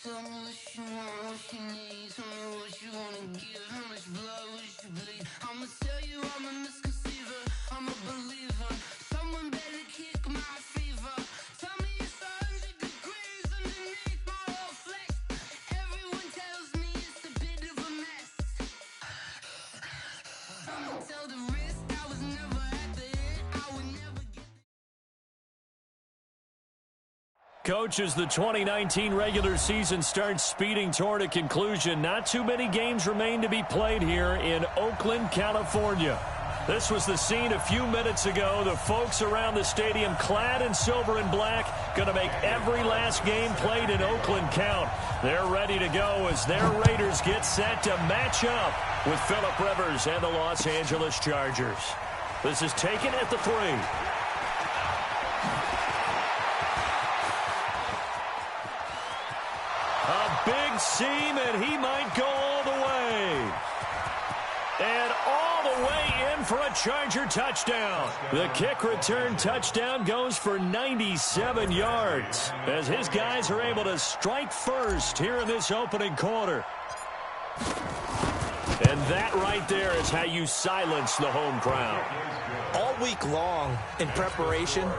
Tell me what you want, what you need. Tell me what you wanna give. How much blood would you bleed? I'ma tell you I'm a misconceiver. I'm a believer. Someone better kick my fever. Tell me it's 100 degrees underneath my whole flesh. Everyone tells me it's a bit of a mess. I'ma tell the risk I was never at the end. I would never get. Coach, as the 2019 regular season starts speeding toward a conclusion, not too many games remain to be played here in Oakland, California. This was the scene a few minutes ago. The folks around the stadium clad in silver and black going to make every last game played in Oakland count. They're ready to go as their Raiders get set to match up with Phillip Rivers and the Los Angeles Chargers. This is taken at the 3. Big seam, and he might go all the way. And all the way in for a Charger touchdown. The kick return touchdown goes for 97 yards as his guys are able to strike first here in this opening quarter. And that right there is how you silence the home crowd. All week long in preparation,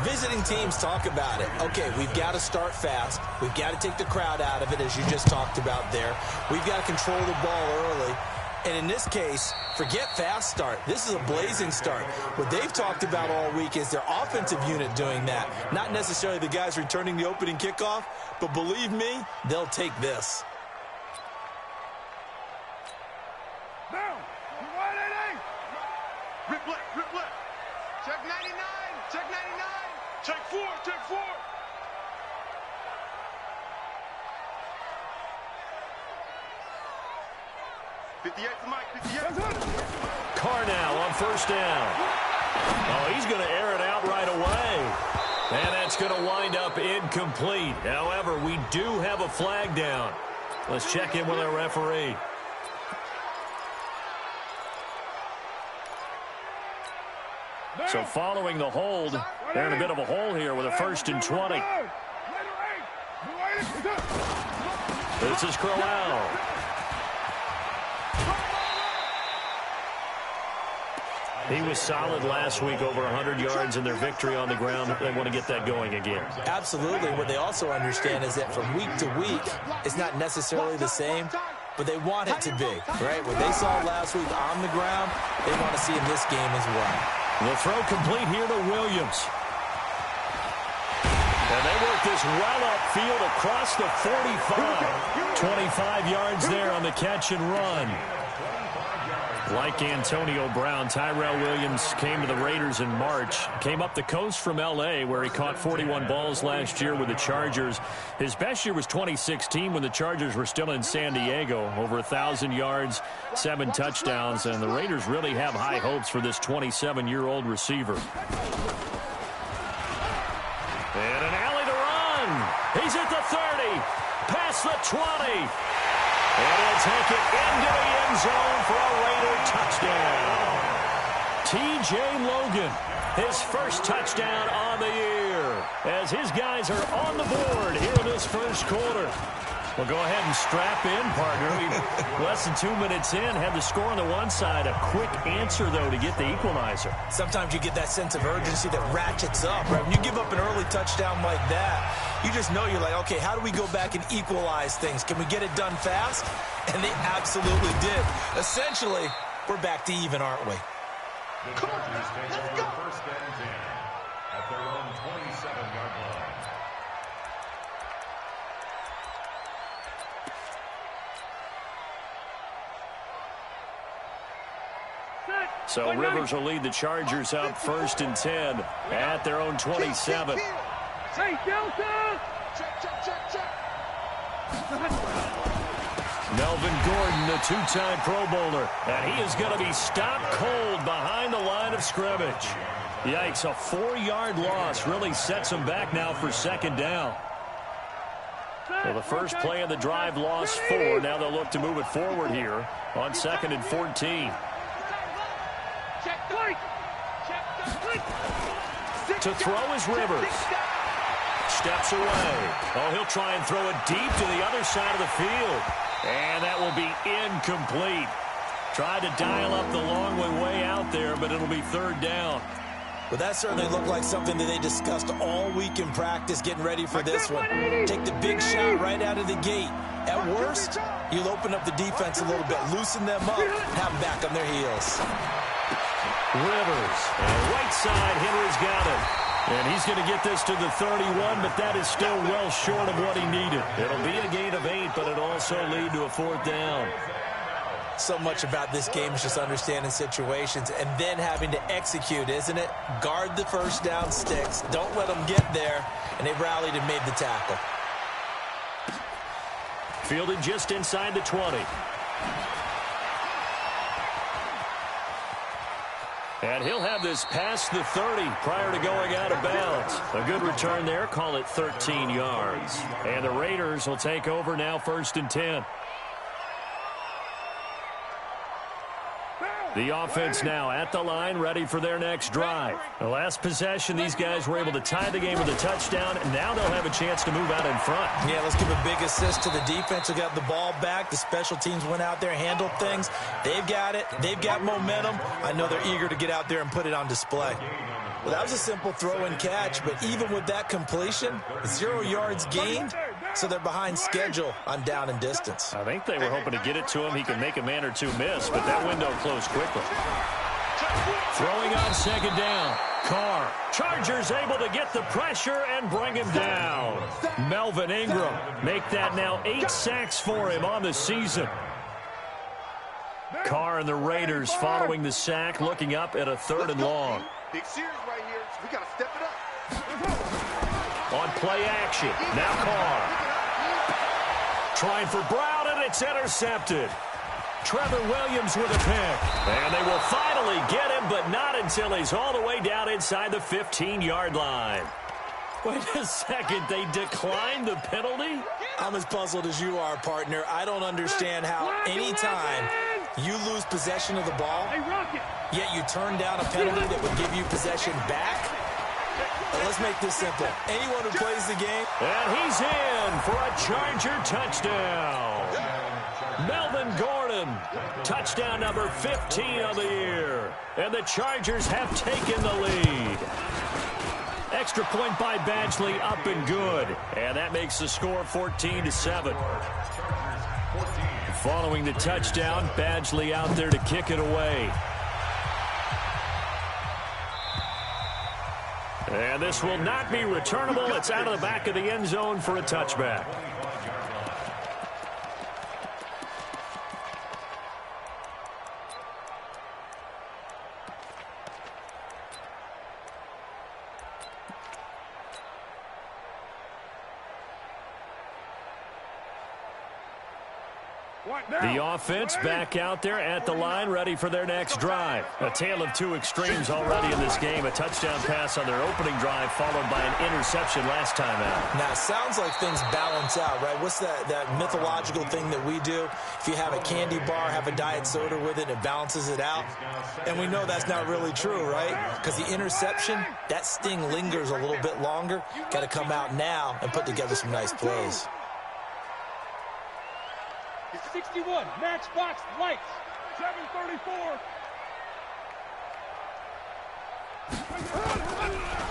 visiting teams talk about it. Okay, we've got to start fast. We've got to take the crowd out of it, as you just talked about there. We've got to control the ball early. And in this case, forget fast start. This is a blazing start. What they've talked about all week is their offensive unit doing that. Not necessarily the guys returning the opening kickoff, but believe me, they'll take this. Now, wide 88. Rip left. Check 99. Check 99. Check 4. Check 4. Carnell on first down. Oh, he's going to air it out right away. And that's going to wind up incomplete. However, we do have a flag down. Let's check in with our referee. So following the hold, they're in a bit of a hole here with a 1st and 20. This is Crowell. He was solid last week, over 100 yards in their victory on the ground. They want to get that going again. Absolutely. What they also understand is that from week to week, it's not necessarily the same, but they want it to be, right? What they saw last week on the ground, they want to see in this game as well. The throw complete here to Williams. And they work this well upfield across the 45. 25 yards there on the catch and run. Like Antonio Brown, Tyrell Williams came to the Raiders in March. Came up the coast from L.A., where he caught 41 balls last year with the Chargers. His best year was 2016 when the Chargers were still in San Diego. Over 1,000 yards, 7 touchdowns, and the Raiders really have high hopes for this 27-year-old receiver. And an alley to run. He's at the 30, past the 20. And he'll take it into the end zone for a Raider touchdown. T.J. Logan, his first touchdown on the year, as his guys are on the board here in this first quarter. Well, go ahead and strap in, partner. Less than 2 minutes in, had the score on the one side. A quick answer, though, to get the equalizer. Sometimes you get that sense of urgency that ratchets up, right? When you give up an early touchdown like that, you just know you're like, okay, how do we go back and equalize things? Can we get it done fast? And they absolutely did. Essentially, we're back to even, aren't we? Come on, let's go. First and 10 at their own 27-yard line. So Rivers will lead the Chargers up 1st and 10 at their own 27. Hey, Delta! Check. Melvin Gordon, the 2-time Pro Bowler, and he is going to be stopped cold behind the line of scrimmage. Yikes, a 4-yard loss really sets him back now for 2nd down. So the first play of the drive lost 4. Now they'll look to move it forward here on 2nd and 14. To throw is Rivers. steps away. Oh, he'll try and throw it deep to the other side of the field. And that will be incomplete. Tried to dial up the long way out there, but it'll be third down. Well, that certainly looked like something that they discussed all week in practice, getting ready for this one. Take the big shot right out of the gate. At worst, you'll open up the defense a little bit, loosen them up, have them back on their heels. Rivers, and right side, Henry's got it. And he's going to get this to the 31, but that is still well short of what he needed. It'll be a gain of 8, but it'll also lead to a fourth down. So much about this game is just understanding situations and then having to execute, isn't it? Guard the first down sticks. Don't let them get there. And they rallied and made the tackle. Fielded just inside the 20. And he'll have this past the 30 prior to going out of bounds. A good return there. Call it 13 yards. And the Raiders will take over now, 1st and 10. The offense now at the line, ready for their next drive. The last possession, these guys were able to tie the game with a touchdown, and now they'll have a chance to move out in front. Yeah, let's give a big assist to the defense who got the ball back. The special teams went out there, handled things. They've got it. They've got momentum. I know they're eager to get out there and put it on display. Well, that was a simple throw and catch, but even with that completion, 0 yards gained, so they're behind schedule on down and distance. I think they were hoping to get it to him. He could make a man or two miss, but that window closed quickly. Throwing on 2nd down. Carr. Chargers able to get the pressure and bring him down. Melvin Ingram make that now 8 sacks for him on the season. Carr and the Raiders following the sack, looking up at a 3rd and long. Big series right here. We got to step it up. On play action. Now Carr. Trying for Brown, and it's intercepted. Trevor Williams with a pick. And they will finally get him, but not until he's all the way down inside the 15-yard line. Wait a second. They declined the penalty? I'm as puzzled as you are, partner. I don't understand how anytime you lose possession of the ball, yet you turn down a penalty that would give you possession back. Let's make this simple. Anyone who plays the game. And he's in for a Charger touchdown. Melvin Gordon, touchdown number 15 of the year. And the Chargers have taken the lead. Extra point by Badgley, up and good. And that makes the score 14-7. Following the touchdown, Badgley out there to kick it away. And this will not be returnable. It's out of the back of the end zone for a touchback. The offense back out there at the line, ready for their next drive. A tale of two extremes already in this game. A touchdown pass on their opening drive, followed by an interception last time out. Now, it sounds like things balance out, right? What's that mythological thing that we do? If you have a candy bar, have a diet soda with it, it balances it out. And we know that's not really true, right? Because the interception, that sting lingers a little bit longer. Got to come out now and put together some nice plays. 61, Matchbox Lights, 734.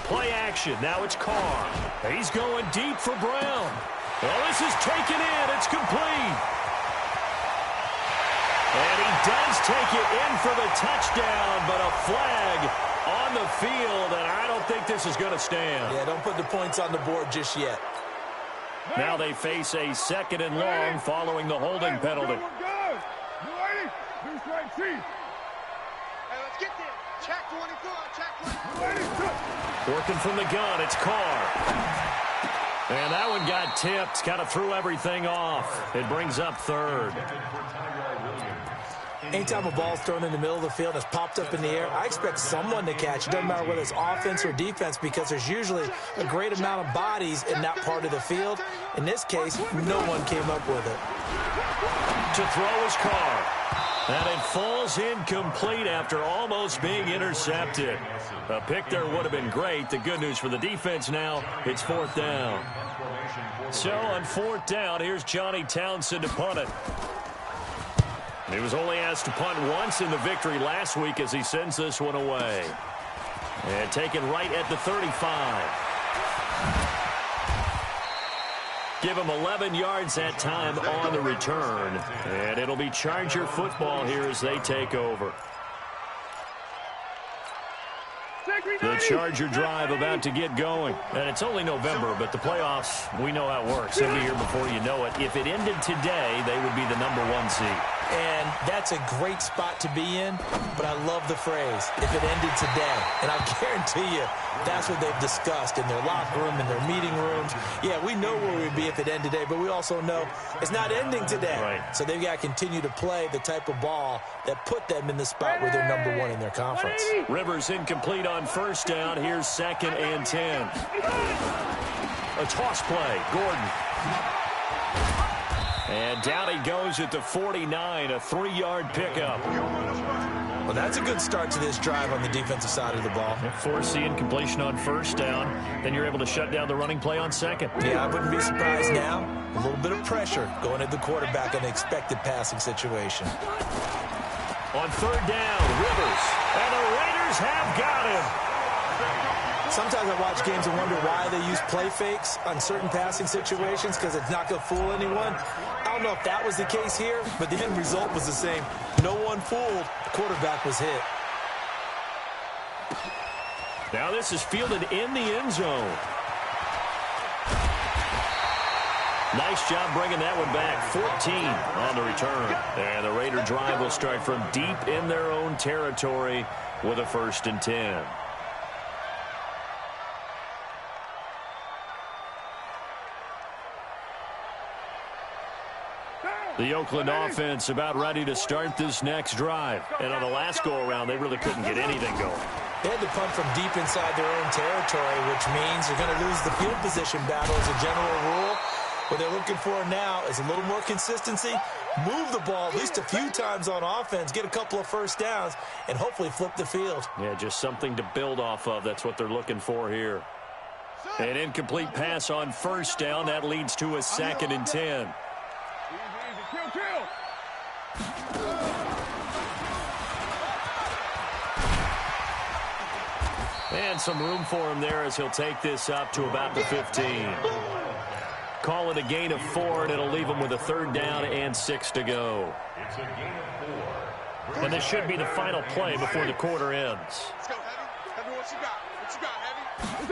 Play action. Now it's Carr. He's going deep for Brown. Well, this is taken in. It's complete. And he does take it in for the touchdown, but a flag on the field, and I don't think this is going to stand. Yeah, don't put the points on the board just yet. Now they face a 2nd and long following the holding penalty. Hey, let's get there. Check 24, check 24. Working from the gun, it's Carr. And that one got tipped, kind of threw everything off. It brings up 3rd. Anytime a ball's thrown in the middle of the field and it's popped up in the air, I expect someone to catch. It doesn't matter whether it's offense or defense, because there's usually a great amount of bodies in that part of the field. In this case, no one came up with it. To throw is Carr. And it falls incomplete after almost being intercepted. A pick there would have been great. The good news for the defense now, it's 4th down. So on 4th down, here's Johnny Townsend to punt it. He was only asked to punt once in the victory last week as he sends this one away. And taken right at the 35. Give him 11 yards that time on the return. And it'll be Charger football here as they take over. The Charger drive about to get going. And it's only November, but the playoffs, we know how it works. They'll be here before you know it. If it ended today, they would be the #1 seed. And that's a great spot to be in, but I love the phrase, if it ended today. And I'll guarantee you, that's what they've discussed in their locker room, in their meeting rooms. Yeah, we know where we'd be if it ended today, but we also know it's not ending today. Right. So they've got to continue to play the type of ball that put them in the spot where they're #1 in their conference. Rivers incomplete on 1st down. Here's 2nd and 10. A toss play. Gordon. And down he goes at the 49, a 3-yard pickup. Well, that's a good start to this drive on the defensive side of the ball. Force the incompletion on 1st down. Then you're able to shut down the running play on 2nd. Yeah, I wouldn't be surprised now. A little bit of pressure going at the quarterback in an expected passing situation. On 3rd down, Rivers. And the Raiders have got him. Sometimes I watch games and wonder why they use play fakes on certain passing situations because it's not going to fool anyone. I don't know if that was the case here, but the end result was the same. No one fooled. The quarterback was hit. Now this is fielded in the end zone. Nice job bringing that one back. 14 on the return. And the Raider drive will start from deep in their own territory with a 1st and 10. The Oakland offense about ready to start this next drive. And on the last go-around, they really couldn't get anything going. They had to punt from deep inside their own territory, which means they're going to lose the field position battle as a general rule. What they're looking for now is a little more consistency, move the ball at least a few times on offense, get a couple of 1st downs, and hopefully flip the field. Yeah, just something to build off of. That's what they're looking for here. An incomplete pass on 1st down. That leads to a 2nd and 10. And some room for him there as he'll take this up to about the 15. Call it a gain of 4, and it'll leave him with a 3rd down and 6 to go. It's a gain of 4. And this should be the final play before the quarter ends. Let's go, Heavy. Heavy, what you got? What you got,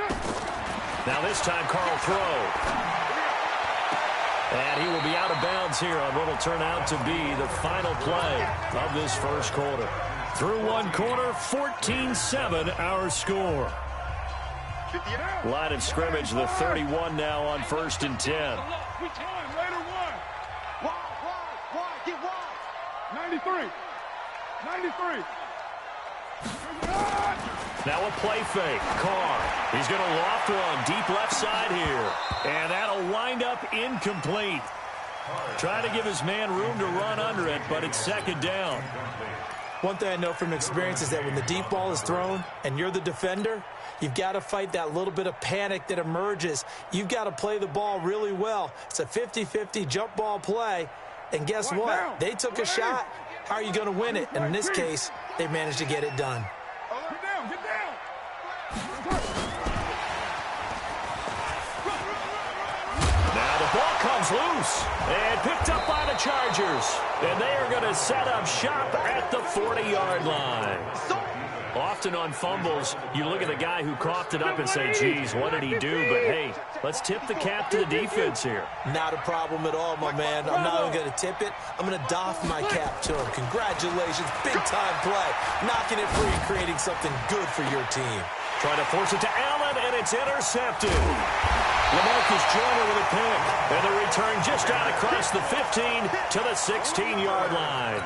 Heavy? Now this time, Carl throw. And he will be out of bounds here on what will turn out to be the final play of this 1st quarter. Through 1 quarter, 14-7 our score. Line of scrimmage, the 31 now on 1st and 10. Get wide. 93. 93. Now a play fake. Carr. He's going to loft one deep left side here. And that'll wind up incomplete. Trying to give his man room to run under it, but it's 2nd down. One thing I know from experience is that when the deep ball is thrown and you're the defender, you've got to fight that little bit of panic that emerges. You've got to play the ball really well. It's a 50-50 jump ball play. And guess what? They took a shot. How are you going to win it? And in this case, they managed to get it done. Get down, get down. Now the ball comes loose and picked up by the Chargers. And they are going to set up shop at the 40-yard line. Often on fumbles, you look at the guy who coughed it up and say, geez, what did he do? But, hey, let's tip the cap to the defense here. Not a problem at all, my man. I'm not even going to tip it. I'm going to doff my cap to him. Congratulations. Big-time play. Knocking it free, creating something good for your team. Trying to force it to Allen, and it's intercepted. LaMarcus Joyner with a pick. And the return just out across the 15 to the 16-yard line.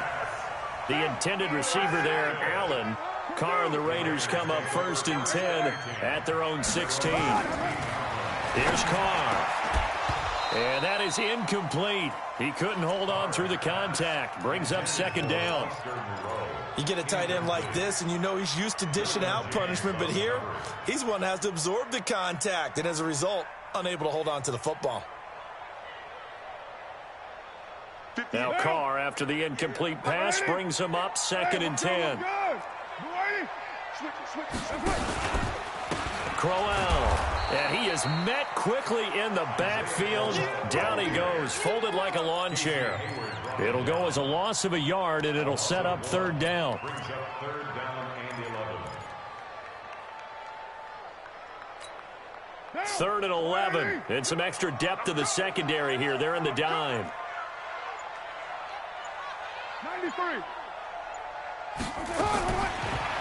The intended receiver there, Allen. Carr and the Raiders come up 1st and 10 at their own 16. Here's Carr. And that is incomplete. He couldn't hold on through the contact. Brings up second down. You get a tight end like this, and you know he's used to dishing out punishment, but here, he's one that has to absorb the contact, and as a result, unable to hold on to the football. Now Carr, after the incomplete pass, brings him up 2nd and 10. Crowell, and he is met quickly in the backfield. Down he goes, folded like a lawn chair. It'll go as a loss of a yard, and it'll set up 3rd down. Third and 11, and some extra depth to the secondary here. They're in the dime. 93.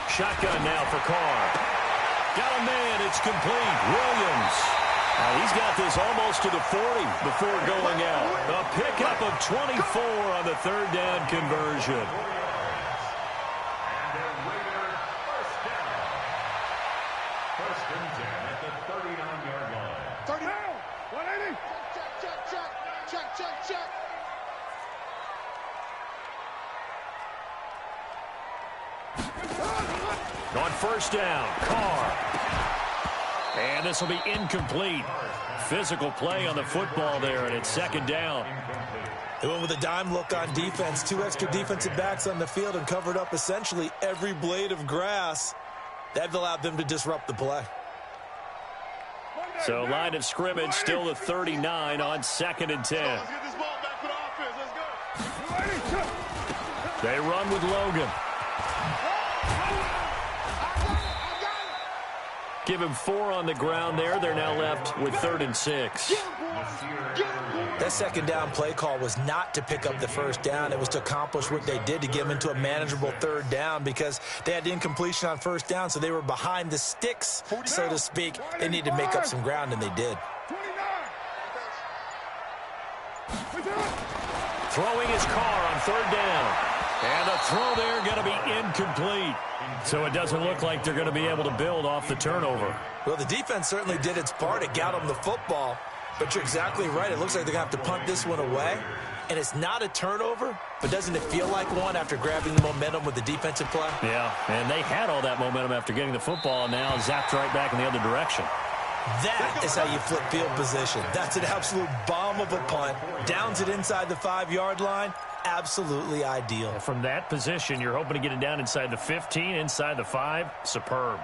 Shotgun now for Carr. Got a man, it's complete. Williams. He's got this almost to the 40 before going out. A pickup of 24 on the 3rd down conversion. First and 10 at the 39-yard line. 30 down. 180. Check. On 1st down, Carr. And this will be incomplete. Physical play on the football there, and it's 2nd down. They went with a dime look on defense. 2 extra defensive backs on the field and covered up essentially every blade of grass. That allowed them to disrupt the play. So line of scrimmage still the 39 on 2nd and 10. Let's get this ball back for the offense. Let's go. They run with Logan. Give him 4 on the ground there. They're now left with 3rd and 6. That 2nd down play call was not to pick up the 1st down. It was to accomplish what they did, to get them into a manageable 3rd down, because they had incompletion on 1st down, so they were behind the sticks, so to speak. They needed to make up some ground, and they did. Throwing his Carr on 3rd down. And the throw there going to be incomplete. So it doesn't look like they're going to be able to build off the turnover. Well, the defense certainly did its part. It got them the football. But you're exactly right. It looks like they're going to have to punt this one away. And it's not a turnover, but doesn't it feel like one after grabbing the momentum with the defensive play? Yeah, and they had all that momentum after getting the football, and now zapped right back in the other direction. That is how you flip field position. That's an absolute bomb of a punt. Downs it inside the 5-yard line. Absolutely ideal. From that position, you're hoping to get it down inside the 15, inside the 5. Superb.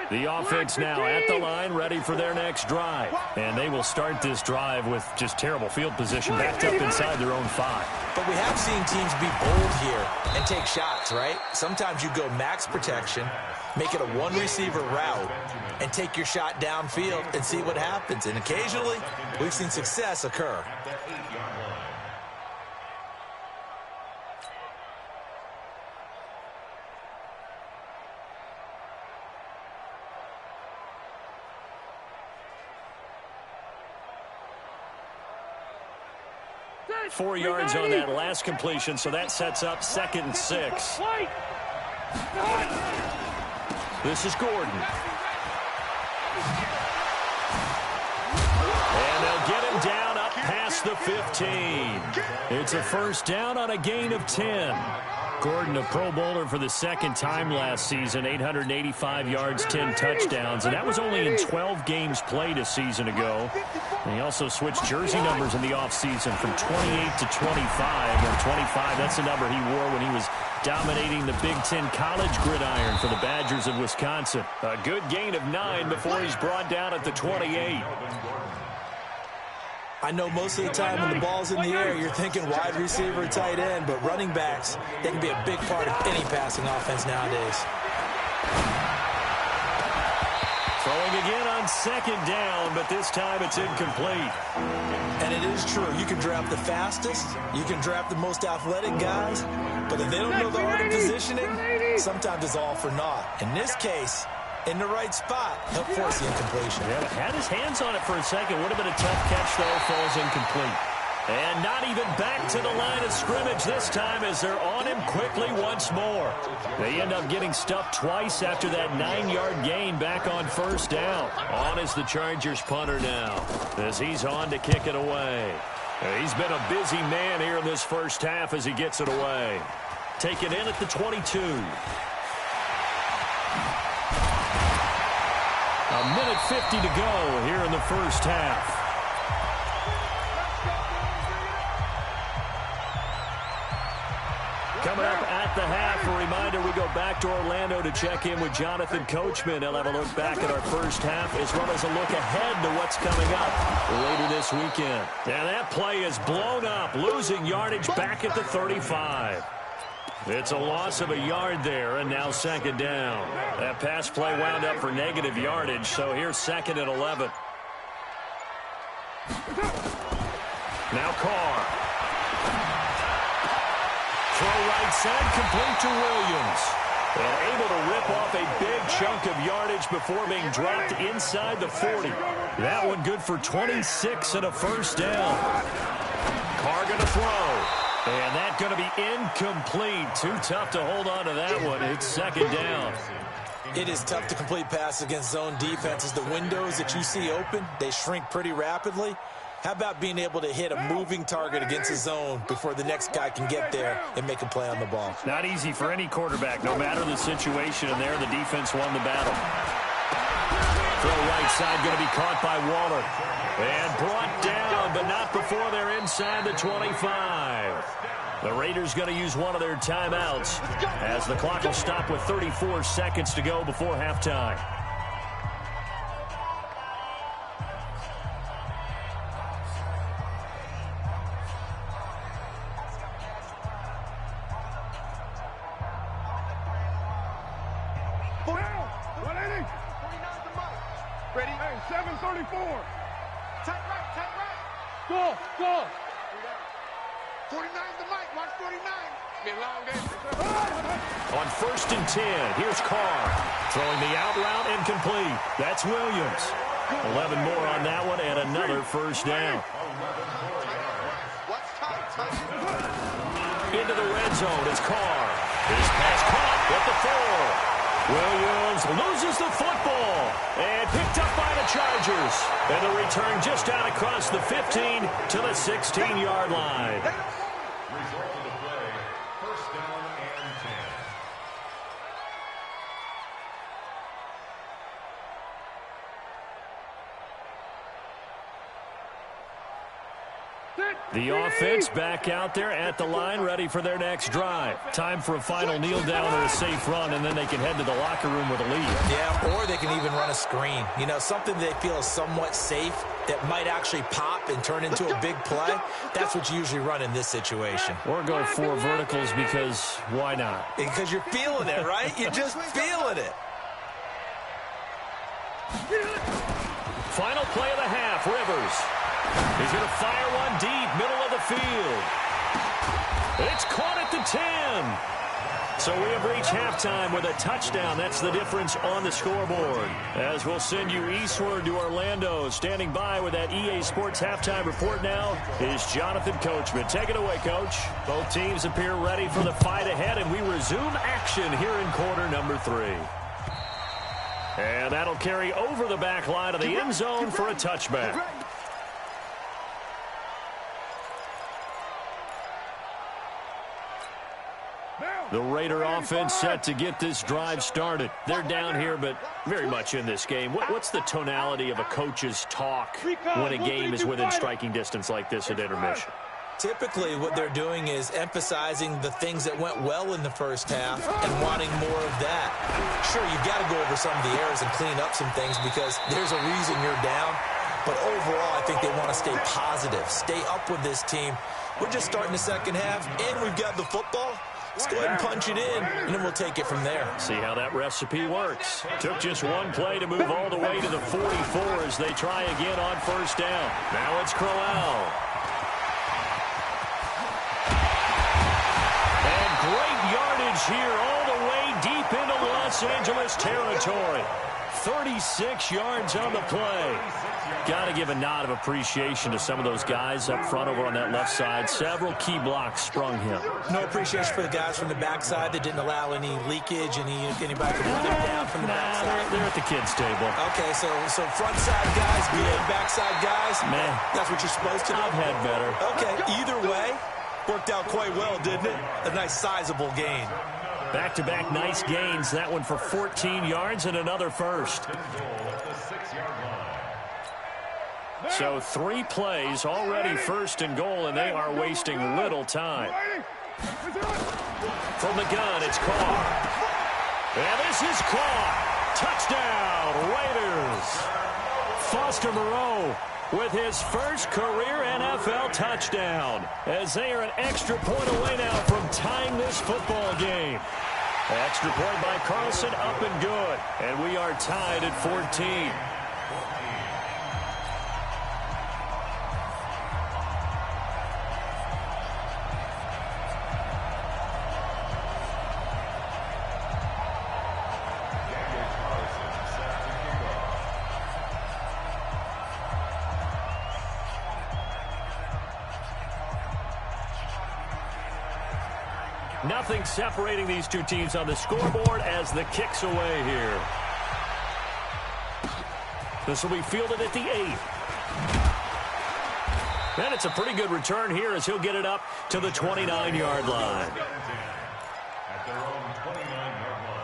The offense now at the line, ready for their next drive. And they will start this drive with just terrible field position, backed up inside their own 5. But we have seen teams be bold here and take shots, right? Sometimes you go max protection, make it a 1-receiver route, and take your shot downfield and see what happens. And occasionally, we've seen success occur. Four yards on that last completion, so that sets up 2nd and 6. This is Gordon. And they'll get him down up past the 15. It's a 1st down on a gain of 10. Gordon, a Pro Bowler for the 2nd time last season, 885 yards, 10 touchdowns, and that was only in 12 games played a season ago. And he also switched jersey numbers in the offseason from 28 to 25. And 25, that's the number he wore when he was dominating the Big Ten college gridiron for the Badgers of Wisconsin. A good gain of 9 before he's brought down at the 28. I know most of the time when the ball's in the air, you're thinking wide receiver or tight end, but running backs, they can be a big part of any passing offense nowadays. Throwing again on 2nd down, but this time it's incomplete. And it is true. You can draft the fastest, you can draft the most athletic guys, but if they don't know the art of positioning, sometimes it's all for naught. In this case, in the right spot, help force the incompletion. Yeah, had his hands on it for a second. Would have been a tough catch, though. Falls incomplete. And not even back to the line of scrimmage this time as they're on him quickly once more. They end up getting stuffed twice after that 9-yard gain back on first down. On is the Chargers punter now as he's on to kick it away. He's been a busy man here in this first half as he gets it away. Taken in at the 22. A minute 50 to go here in the first half. Coming up at the half, a reminder, we go back to Orlando to check in with Jonathan Coachman. He'll have a look back at our first half as well as a look ahead to what's coming up later this weekend. And that play is blown up, losing yardage back at the 35. It's a loss of a yard there, and now second down. That pass play wound up for negative yardage, so here's second and 11. Now Carr. Throw right side, complete to Williams. And able to rip off a big chunk of yardage before being dropped inside the 40. That one good for 26 and a first down. Carr going to throw. And that going to be incomplete. Too tough to hold on to that one. It's second down. It is tough to complete passes against zone defenses. The windows that you see open, they shrink pretty rapidly. How about being able to hit a moving target against a zone before the next guy can get there and make a play on the ball? Not easy for any quarterback, no matter the situation, and there the defense won the battle. Throw right side going to be caught by Waller. And brought down, but not before they're inside the 25. The Raiders going to use one of their timeouts as the clock will stop with 34 seconds to go before halftime. Ready? Hey, 7:34. Tight right. Go. 49 the mic. Watch 49. Be a long day. On first and 10, here's Carr. Throwing the out route incomplete. That's Williams. 11 more on that one and another first down. Watch tight. Into the red zone, it's Carr. His pass caught at the 4. Williams loses the football and picked up by the Chargers. And the return just out across the 15 to the 16-yard line. Result of the play, first down and 10. The offense back out there at the line, ready for their next drive. Time for a final kneel down or a safe run, and then they can head to the locker room with a lead. Yeah, or they can even run a screen. You know, something they feel is somewhat safe that might actually pop and turn into a big play. That's what you usually run in this situation. Or go 4 verticals because why not? Because you're feeling it, right? You're just feeling it. Final play of the half, Rivers. He's going to fire one deep, middle of the field. It's caught at the 10. So we have reached halftime with a touchdown. That's the difference on the scoreboard. As we'll send you eastward to Orlando. Standing by with that EA Sports halftime report now is Jonathan Coachman. Take it away, Coach. Both teams appear ready for the fight ahead, and we resume action here in quarter number 3. And that'll carry over the back line of the end zone for a touchback. The Raider offense set to get this drive started. They're down here, but very much in this game. What's the tonality of a coach's talk when a game is within striking distance like this at intermission? Typically, what they're doing is emphasizing the things that went well in the first half and wanting more of that. Sure, you've got to go over some of the errors and clean up some things because there's a reason you're down. But overall, I think they want to stay positive, stay up with this team. We're just starting the second half, and we've got the football. Let's go ahead and punch it in, and then we'll take it from there. See how that recipe works. Took just one play to move all the way to the 44 as they try again on first down. Now it's Crowell. And great yardage here all the way deep into Las Los Angeles territory. 36 yards on the play. Got to give a nod of appreciation to some of those guys up front over on that left side. Several key blocks sprung him. No appreciation for the guys from the backside that didn't allow any leakage, anybody could run them down from the backside. They're at the kids' table. Okay, so front side guys, good. Backside guys, man, that's what you're supposed to do. I've had better. Okay, either way, worked out quite well, didn't it? A nice sizable gain. Back-to-back nice gains. That one for 14 yards and another first. So 3 plays already first and goal, and they are wasting little time. From the gun, it's Carr. And this is Carr. Touchdown, Raiders. Foster Moreau with his first career NFL touchdown, as they are an extra point away now from tying this football game. Extra point by Carlson, up and good. And we are tied at 14. Nothing separating these two teams on the scoreboard as the kick's away here. This will be fielded at the 8. And it's a pretty good return here as he'll get it up to the 29-yard line. At their own 29-yard line.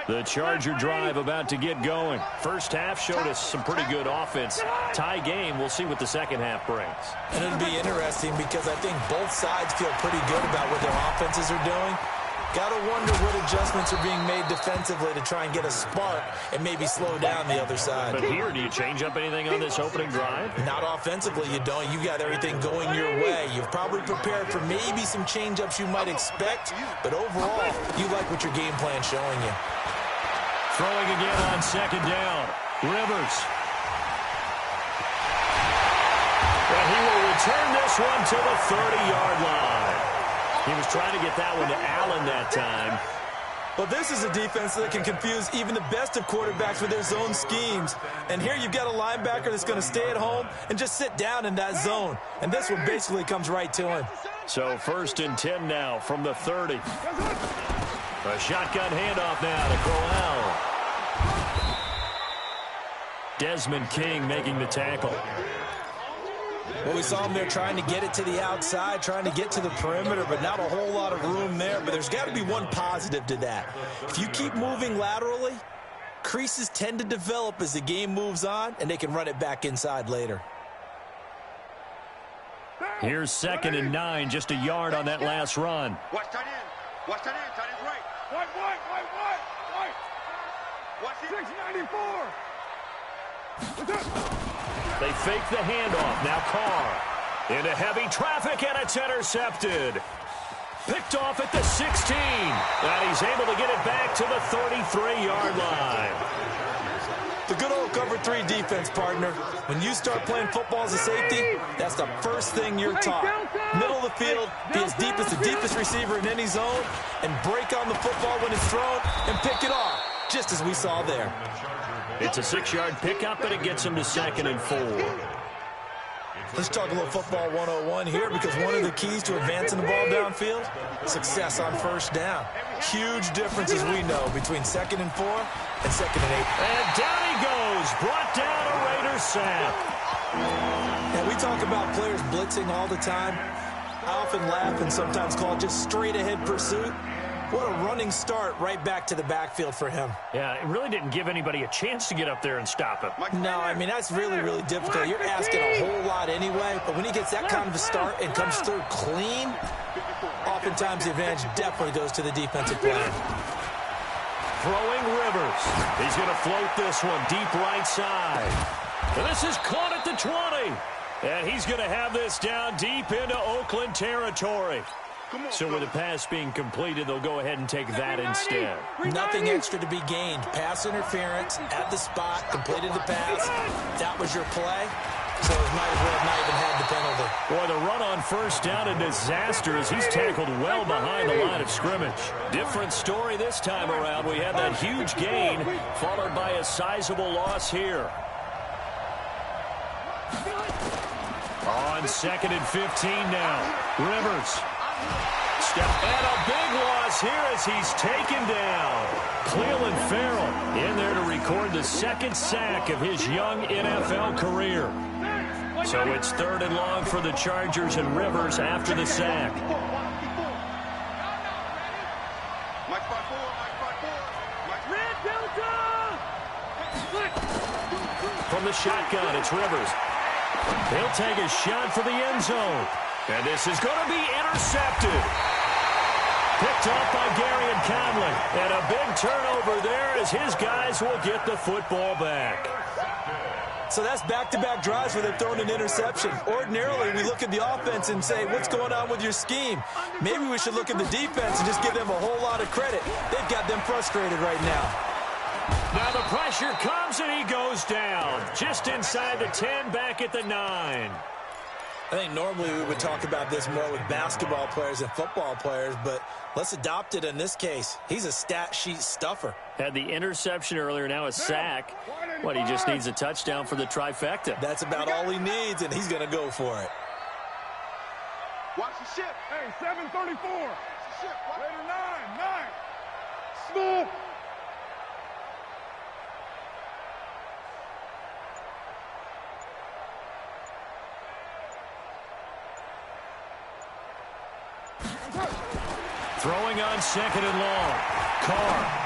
The Charger drive about to get going. First half showed us some pretty good offense. Tie game, we'll see what the second half brings. And it'll be interesting because I think both sides feel pretty good about what their offenses are doing. Got to wonder what adjustments are being made defensively to try and get a spark and maybe slow down the other side. But here, do you change up anything on this opening drive? Not offensively, you don't. You got everything going your way. You've probably prepared for maybe some change-ups you might expect, but overall, you like what your game plan's showing you. Throwing again on second down. Rivers. And he will return this one to the 30-yard line. He was trying to get that one to Allen that time. Well, this is a defense that can confuse even the best of quarterbacks with their zone schemes. And here you've got a linebacker that's going to stay at home and just sit down in that zone. And this one basically comes right to him. So 1st and 10 now from the 30. A shotgun handoff now to Crowell. Desmond King making the tackle. Well, we saw him there trying to get it to the outside, trying to get to the perimeter, but not a whole lot of room there. But there's got to be one positive to that. If you keep moving laterally, creases tend to develop as the game moves on, and they can run it back inside later. Here's 2nd and 9, just a yard on that last run. Watch tight end. Watch tight end. Tight end's right. White. Watch it. 694. They fake the handoff. Now Carr into heavy traffic, and it's intercepted. Picked off at the 16. And he's able to get it back to the 33-yard line. The good old cover 3 defense, partner. When you start playing football as a safety, that's the first thing you're taught. Middle of the field, be as deep as the deepest receiver in any zone, and break on the football when it's thrown and pick it off, just as we saw there. It's a 6-yard pickup, and it gets him to 2nd and 4. Let's talk a little football 101 here, because one of the keys to advancing the ball downfield, success on first down. Huge difference, as we know, between 2nd and 4 and 2nd and 8. And down he goes. Brought down a Raiders sack. And we talk about players blitzing all the time. I often laugh and sometimes call it just straight-ahead pursuit. What a running start right back to the backfield for him. Yeah, it really didn't give anybody a chance to get up there and stop him. No, I mean, that's really, really difficult. You're asking a whole lot anyway, but when he gets that kind of a start and comes through clean, oftentimes the advantage definitely goes to the defensive player. Throwing Rivers. He's going to float this one deep right side. And this is caught at the 20. And he's going to have this down deep into Oakland territory. So with the pass being completed, they'll go ahead and take that instead. Nothing extra to be gained. Pass interference at the spot, completed the pass. That was your play. so he might as well have not even had the penalty. Boy, the run on first down, a disaster as he's tackled well behind the line of scrimmage. Different story this time around. We had that huge gain followed by a sizable loss here. On 2nd and 15 now. Rivers. Step and a big loss here as he's taken down. Clelin Ferrell in there to record the 2nd sack of his young NFL career. So it's 3rd and long for the Chargers and Rivers after the sack. From the shotgun, it's Rivers. He'll take a shot for the end zone. And this is going to be intercepted. Picked off by Garyon Conley. And a big turnover there as his guys will get the football back. So that's back-to-back drives where they've thrown an interception. Ordinarily, we look at the offense and say, what's going on with your scheme? Maybe we should look at the defense and just give them a whole lot of credit. They've got them frustrated right now. Now the pressure comes and he goes down. Just inside the 10, back at the 9. I think normally we would talk about this more with basketball players and football players, but let's adopt it in this case. He's a stat sheet stuffer. Had the interception earlier, now a sack. What, he just needs a touchdown for the trifecta. That's about all he needs, and he's going to go for it. Watch the ship. Hey, 734. Ship. Later 9. Small. Throwing on 2nd and long. Carr.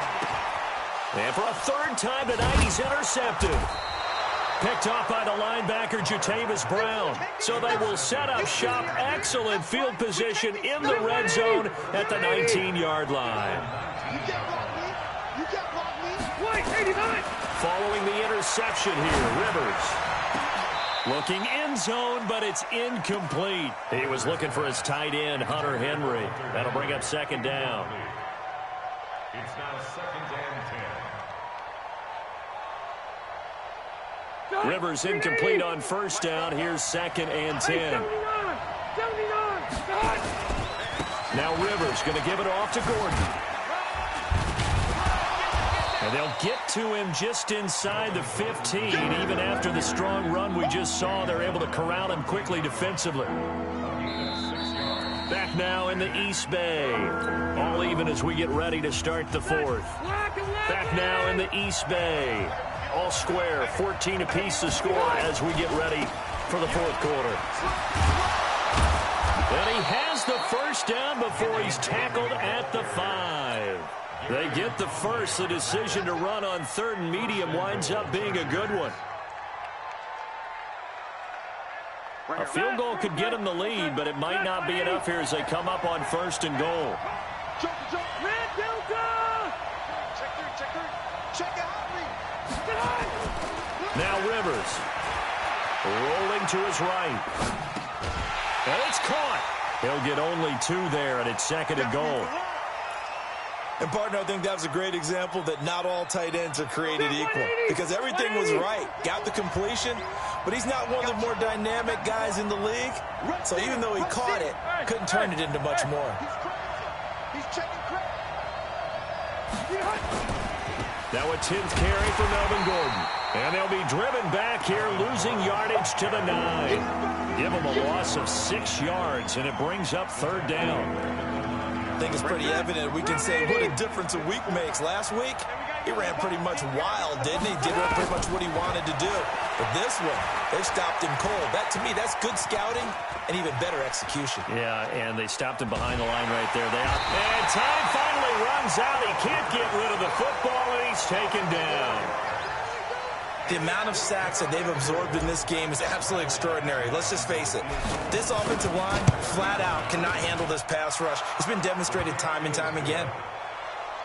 And for a 3rd time tonight, he's intercepted. Picked off by the linebacker, Jatavis Brown. So they will set up shop. Excellent field position in the red zone at the 19-yard line. You can't block me. You can't block me. White, 89. Following the interception here, Rivers. Looking end zone, but it's incomplete. He was looking for his tight end, Hunter Henry. That'll bring up 2nd down. It's now 2nd and 10. Rivers incomplete on 1st down. Here's 2nd and 10. 79. Now Rivers going to give it off to Gordon. And they'll get to him just inside the 15. Even after the strong run we just saw, they're able to corral him quickly defensively. Back now in the East Bay. All even as we get ready to start the 4th. Back now in the East Bay. All square, 14 apiece to score as we get ready for the 4th quarter. And he has the 1st down before he's tackled at the 5. They get the first. The decision to run on 3rd and medium winds up being a good one. A field goal could get them the lead, but it might not be enough here as they come up on 1st and goal. Red Delta. Check out me. Now Rivers. Rolling to his right. And it's caught. He'll get only 2 there, and it's 2nd and goal. And, partner, I think that was a great example that not all tight ends are created equal. Because everything was right. Got the completion, but he's not one of the more dynamic guys in the league. So even though he caught it, couldn't turn it into much more. He's checking credit. Now a 10th carry for Melvin Gordon. And they'll be driven back here, losing yardage to the 9. Give them a loss of 6 yards, and it brings up 3rd down. I think it's pretty evident. We can say what a difference a week makes. Last week, he ran pretty much wild, didn't he? Did pretty much what he wanted to do. But this one, they stopped him cold. That, to me, that's good scouting and even better execution. Yeah, and they stopped him behind the line right there. And time finally runs out. He can't get rid of the football, and he's taken down. The amount of sacks that they've absorbed in this game is absolutely extraordinary. Let's just face it. This offensive line, flat out, cannot handle this pass rush. It's been demonstrated time and time again.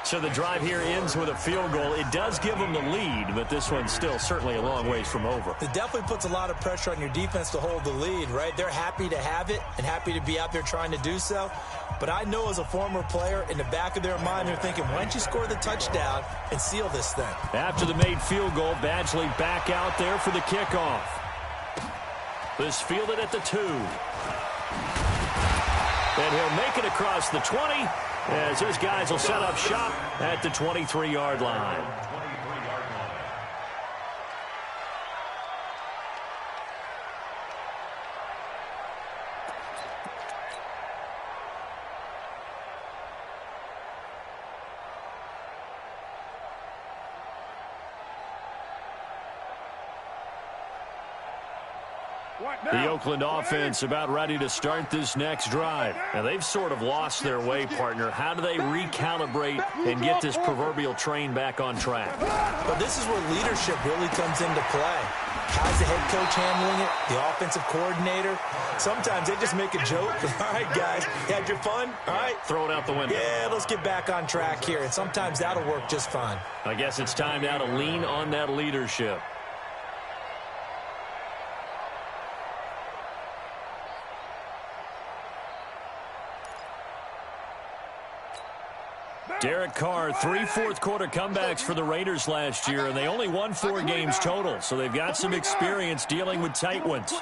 So the drive here ends with a field goal. It does give them the lead, but this one's still certainly a long ways from over. It definitely puts a lot of pressure on your defense to hold the lead, right? They're happy to have it and happy to be out there trying to do so. But I know as a former player, in the back of their mind, they're thinking, why don't you score the touchdown and seal this thing? After the made field goal, Badgley back out there for the kickoff. This fielded at the 2. And he'll make it across the 20 as his guys will set up shop at the 23-yard line. The Oakland offense about ready to start this next drive. And they've sort of lost their way, partner. How do they recalibrate and get this proverbial train back on track? But this is where leadership really comes into play. How's the head coach handling it? The offensive coordinator? Sometimes they just make a joke. All right, guys, you had your fun? All right. Throw it out the window. Yeah, let's get back on track here. And sometimes that'll work just fine. I guess it's time now to lean on that leadership. Derek Carr, 3 fourth-quarter comebacks for the Raiders last year, and they only won 4 games total, so they've got some experience dealing with tight ones. To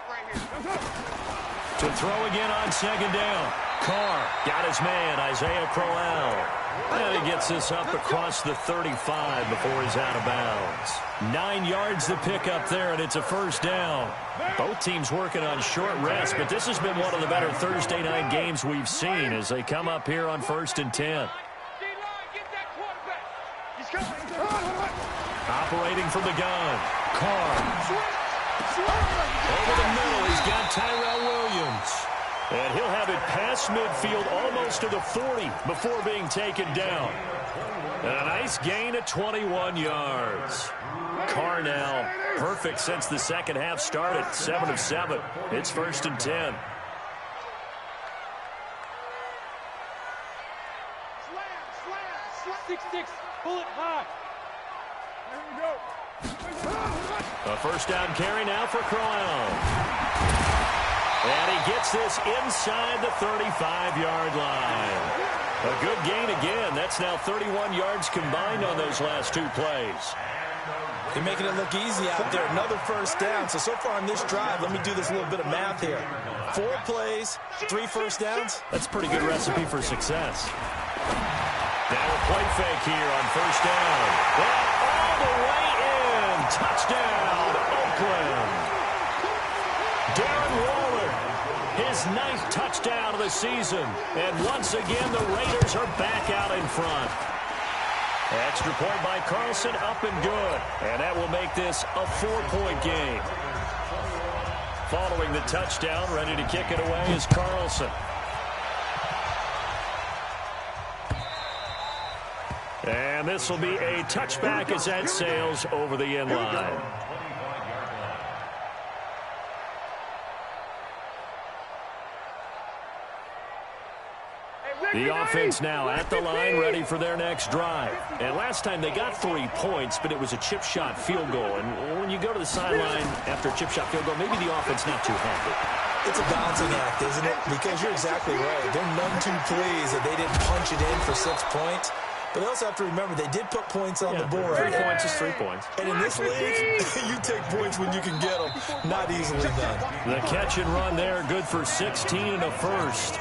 throw again on second down. Carr got his man, Isaiah Crowell. And he gets this up across the 35 before he's out of bounds. 9 yards to pick up there, and it's a first down. Both teams working on short rest, but this has been one of the better Thursday night games we've seen as they come up here on 1st and 10. Operating from the gun. Carr. Over the middle, he's got Tyrell Williams. And he'll have it past midfield almost to the 40 before being taken down. And a nice gain of 21 yards. Carr now perfect since the second half started. 7 of 7. It's 1st and 10. Six, bullet high. There we go. A first down carry now for Crowell. And he gets this inside the 35-yard line. A good gain again. That's now 31 yards combined on those last 2 plays. They're making it look easy out there. Another first down. So far on this drive, let me do this little bit of math here. 4 plays, 3 first downs. That's a pretty good recipe for success. Now a play fake here on first down. And all the way in. Touchdown, Oakland. Darren Waller, his 9th touchdown of the season. And once again, the Raiders are back out in front. Extra point by Carlson, up and good. And that will make this a 4-point game. Following the touchdown, ready to kick it away is Carlson. And this will be a touchback as that sails over the end line. The offense now at the line, ready for their next drive. And last time they got 3 points, but it was a chip shot field goal. And when you go to the sideline after a chip shot field goal, maybe the offense not too happy. It's a balancing act, isn't it? Because you're exactly right. They're none too pleased that they didn't punch it in for 6 points. But they also have to remember they did put points on the board. 3 points is 3 points. And in this league, you take points when you can get them. Not easily done. The catch and run there, good for 16 and a first.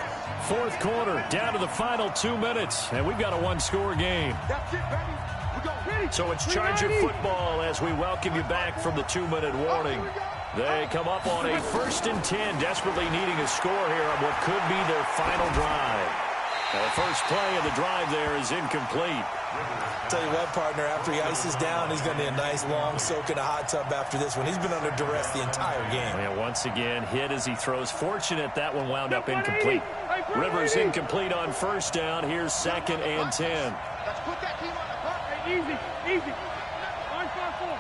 4th quarter, down to the final 2 minutes, and we've got a 1-score game. So it's Charger football as we welcome you back from the 2-minute warning. They come up on a 1st and 10, desperately needing a score here on what could be their final drive. The first play of the drive there is incomplete. Tell you what, partner, after he ices down, he's going to need a nice long soak in a hot tub after this one. He's been under duress the entire game. And once again, hit as he throws. Fortunate that one wound up incomplete. Rivers incomplete on first down. Here's 2nd and 10. Let's put that team on the clock. Easy, easy. 9-5-4.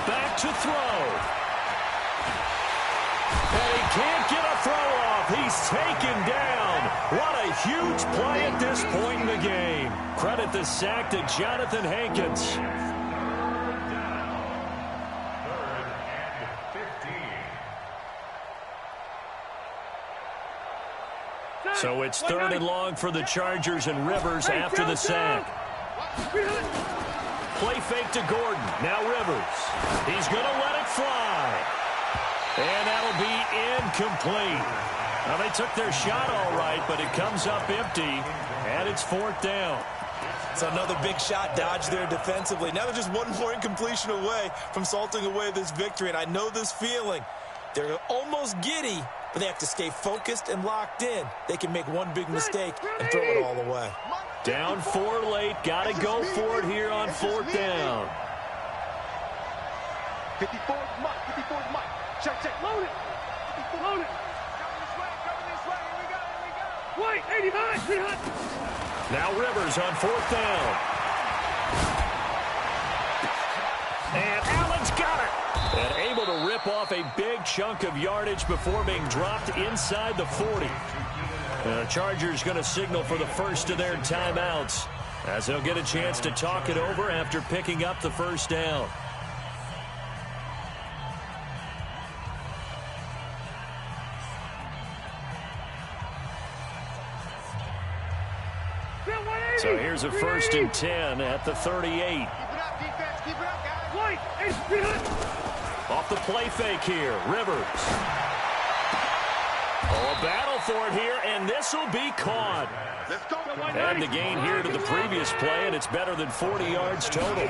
Back to throw. And he can't get a throw off. He's taken down. What a huge play at this point in the game. Credit the sack to Jonathan Hankins. 3rd and 15. So it's 3rd and long for the Chargers and Rivers after the sack. Play fake to Gordon. Now Rivers. He's going to let it fly. And that'll be incomplete. Now, they took their shot all right, but it comes up empty, and it's 4th down. So another big shot dodged there defensively. Now they're just one more incompletion away from salting away this victory, and I know this feeling. They're almost giddy, but they have to stay focused and locked in. They can make one big mistake and throw it all away. Down 4 late. Got to go for it here on 4th down. 54's Mike. 54's Mike. Check. Load it. 54. Load it. Coming this way. Here we go. Wait, 89. 300. Now Rivers on 4th down. And Allen's got it. And able to rip off a big chunk of yardage before being dropped inside the 40. The Chargers going to signal for the first of their timeouts as they'll get a chance to talk it over after picking up the first down. So here's a 1st and 10 at the 38. Keep it up, defense. Keep it up, guys. Wait, 8. Off the play fake here, Rivers. Oh, a battle for it here, and this will be caught. Let's go. And the gain here to the previous play, and it's better than 40 yards total.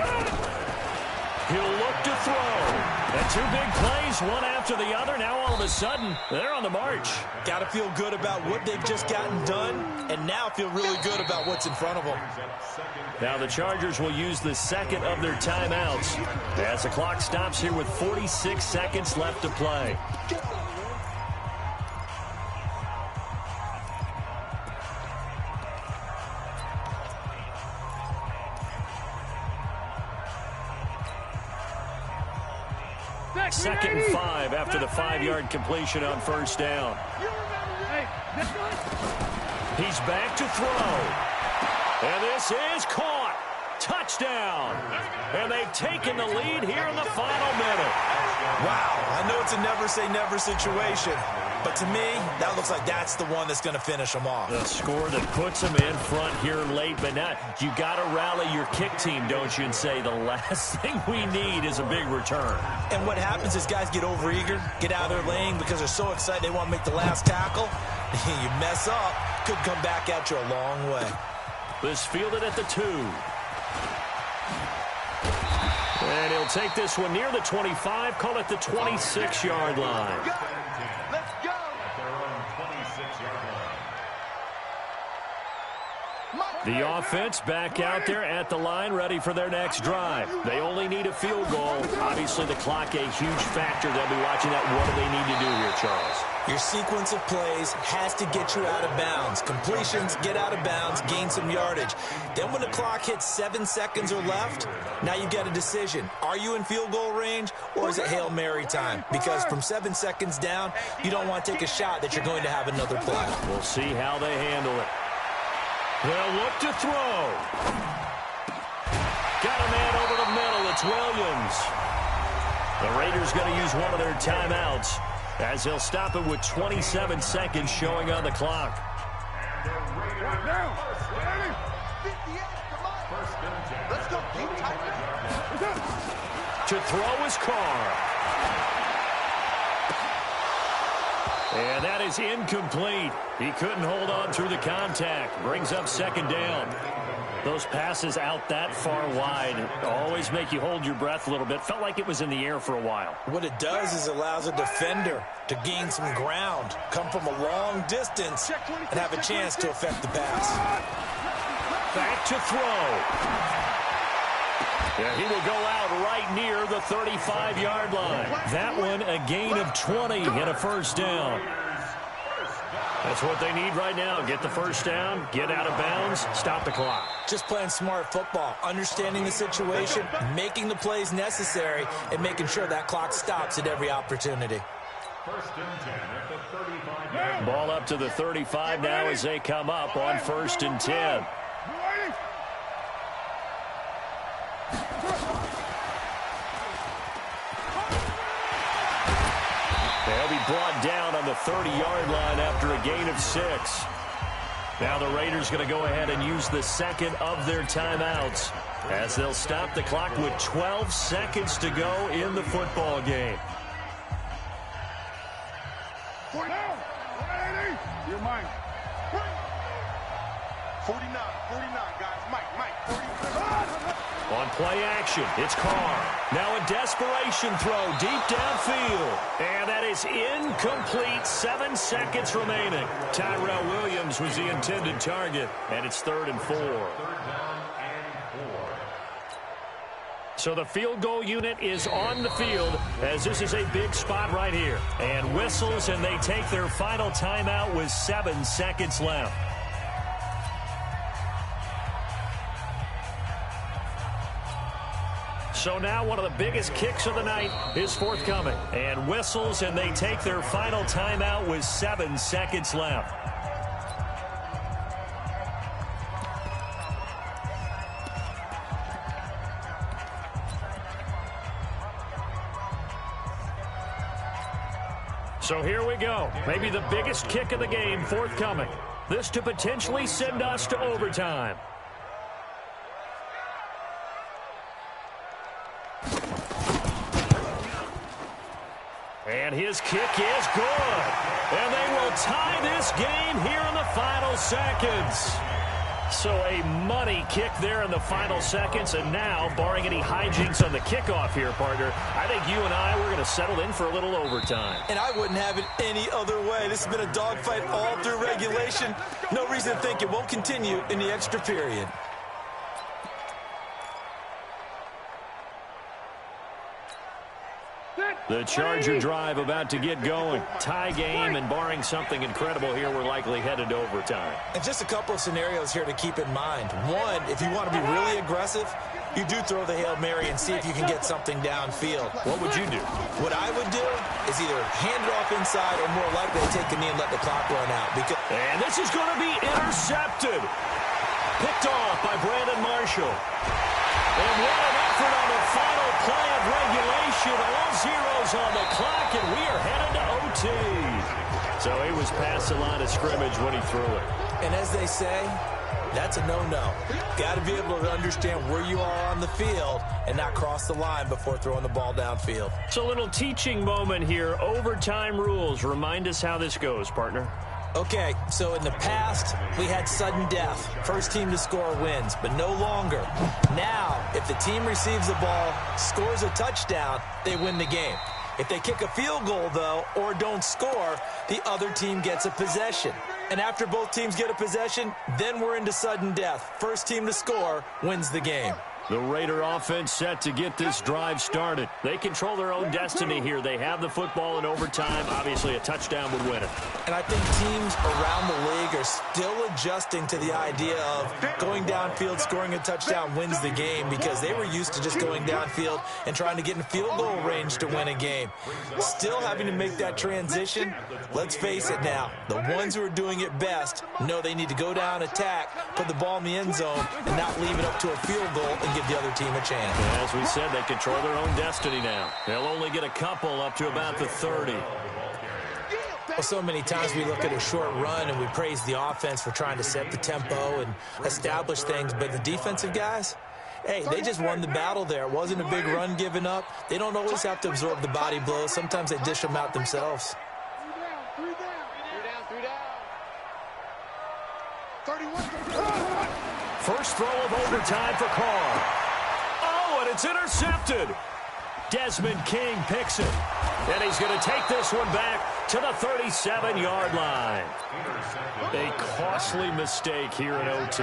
He'll look to throw. And 2 big plays, one after the other. Now all of a sudden, they're on the march. Got to feel good about what they've just gotten done, and now feel really good about what's in front of them. Now the Chargers will use the second of their timeouts as the clock stops here with 46 seconds left to play. Second and 5 after the 5-yard completion on 1st down. He's back to throw. And this is caught. Touchdown. And they've taken the lead here in the final minute. Wow, I know it's a never-say-never situation, but to me, that looks like that's the one that's going to finish them off. The score that puts them in front here late, but now you got to rally your kick team, don't you, and say the last thing we need is a big return. And what happens is guys get overeager, get out of their lane because they're so excited they want to make the last tackle. You mess up, could come back at you a long way. This fielded at the 2. And he'll take this one near the 25, call it the 26-yard line. Let's go. The offense back out there at the line, ready for their next drive. They only need a field goal. Obviously, the clock a huge factor. They'll be watching that. What do they need to do here, Charles? Your sequence of plays has to get you out of bounds. Completions, get out of bounds, gain some yardage. Then when the clock hits 7 seconds or left, now you get a decision. Are you in field goal range or is it Hail Mary time? Because from 7 seconds down, you don't want to take a shot that you're going to have another play. We'll see how they handle it. They'll look to throw. Got a man over the middle. It's Williams. The Raiders going to use one of their timeouts as they'll stop it with 27 seconds showing on the clock. To throw is Carr. And that is incomplete. He couldn't hold on through the contact. Brings up 2nd down. Those passes out that far wide always make you hold your breath a little bit. Felt like it was in the air for a while. What it does is allows a defender to gain some ground, come from a long distance, and have a chance to affect the pass. Back to throw. Yeah, he will go out right near the 35-yard line. That one, a gain of 20 and a 1st down. That's what they need right now. Get the 1st down, get out of bounds, stop the clock. Just playing smart football, understanding the situation, making the plays necessary, and making sure that clock stops at every opportunity. 1st and 10 at the 35. Ball up to the 35 now as they come up on 1st and 10. They'll be brought down on the 30-yard line after a gain of 6. Now the Raiders going to go ahead and use the second of their timeouts as they'll stop the clock with 12 seconds to go in the football game. You're mine. 49, guys. Mike, 49. On play action, it's Carr. Now a desperation throw deep downfield. And that is incomplete. 7 seconds remaining. Tyrell Williams was the intended target. And it's 3rd and 4. Third down and 4. So the field goal unit is on the field as this is a big spot right here. And whistles, and they take their final timeout with 7 seconds left. So now one of the biggest kicks of the night is forthcoming. And whistles, and they take their final timeout with 7 seconds left. So here we go. Maybe the biggest kick of the game forthcoming. This to potentially send us to overtime. And his kick is good. And they will tie this game here in the final seconds. So a money kick there in the final seconds. And now, barring any hijinks on the kickoff here, partner, I think you and I, we're going to settle in for a little overtime. And I wouldn't have it any other way. This has been a dogfight all through regulation. No reason to think it won't continue in the extra period. The Charger drive about to get going. Tie game, and barring something incredible here, we're likely headed to overtime. And just a couple of scenarios here to keep in mind. One, if you want to be really aggressive, you do throw the Hail Mary and see if you can get something downfield. What would you do? What I would do is either hand it off inside or more likely take a knee and let the clock run out. And this is going to be intercepted. Picked off by Brandon Marshall. And what an effort on the final play of regulation. All zeros on the clock, and we are headed to OT. So he was past the line of scrimmage when he threw it. And as they say, that's a no-no. Got to be able to understand where you are on the field and not cross the line before throwing the ball downfield. So a little teaching moment here. Overtime rules. Remind us how this goes, partner. Okay, so in the past, we had sudden death. First team to score wins, but no longer. Now, if the team receives the ball, scores a touchdown, they win the game. If they kick a field goal, though, or don't score, the other team gets a possession. And after both teams get a possession, then we're into sudden death. First team to score wins the game. The Raider offense set to get this drive started. They control their own destiny here. They have the football in overtime. Obviously, a touchdown would win it. And I think teams around the league are still adjusting to the idea of going downfield, scoring a touchdown wins the game, because they were used to just going downfield and trying to get in field goal range to win a game. Still having to make that transition. Let's face it now, the ones who are doing it best know they need to go down, attack, put the ball in the end zone, and not leave it up to a field goal and give the other team a chance. As we said, they control their own destiny now. They'll only get a couple up to about the 30. Well, so many times we look at a short run and we praise the offense for trying to set the tempo and establish things, but the defensive guys, hey, they just won the battle there. It wasn't a big run given up. They don't always have to absorb the body blows. Sometimes they dish them out themselves. 31. First throw of overtime for Carr. Oh, and it's intercepted. Desmond King picks it. And he's going to take this one back to the 37-yard line. A costly mistake here in OT.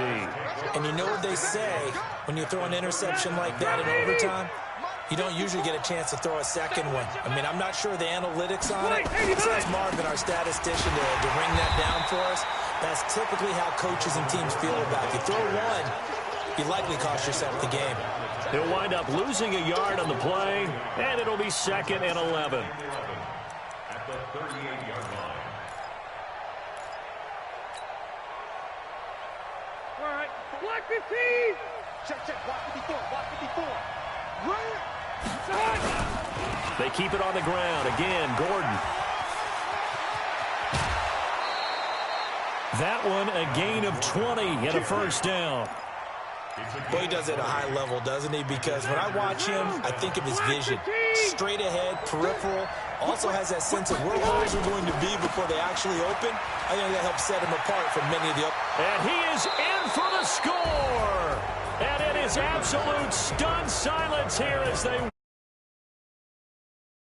And you know what they say, when you throw an interception like that in overtime, you don't usually get a chance to throw a second one. I mean, I'm not sure the analytics on it. So that's Marvin, our statistician, to ring that down for us. That's typically how coaches and teams feel about it. If you throw one, you likely cost yourself the game. He'll wind up losing a yard on the play, and it'll be 2nd and 11. At the 38-yard line. All right, block 15. Check, block 54, block 54. Right. They keep it on the ground. Again, Gordon. That one, a gain of 20 and a first down. Boy, he does it at a high level, doesn't he? Because when I watch him, I think of his vision. Straight ahead, peripheral, Also has that sense of where holes are going to be before they actually open. I think that helps set him apart from many of the other. And he is in for the score. And it is absolute stunned silence here as they...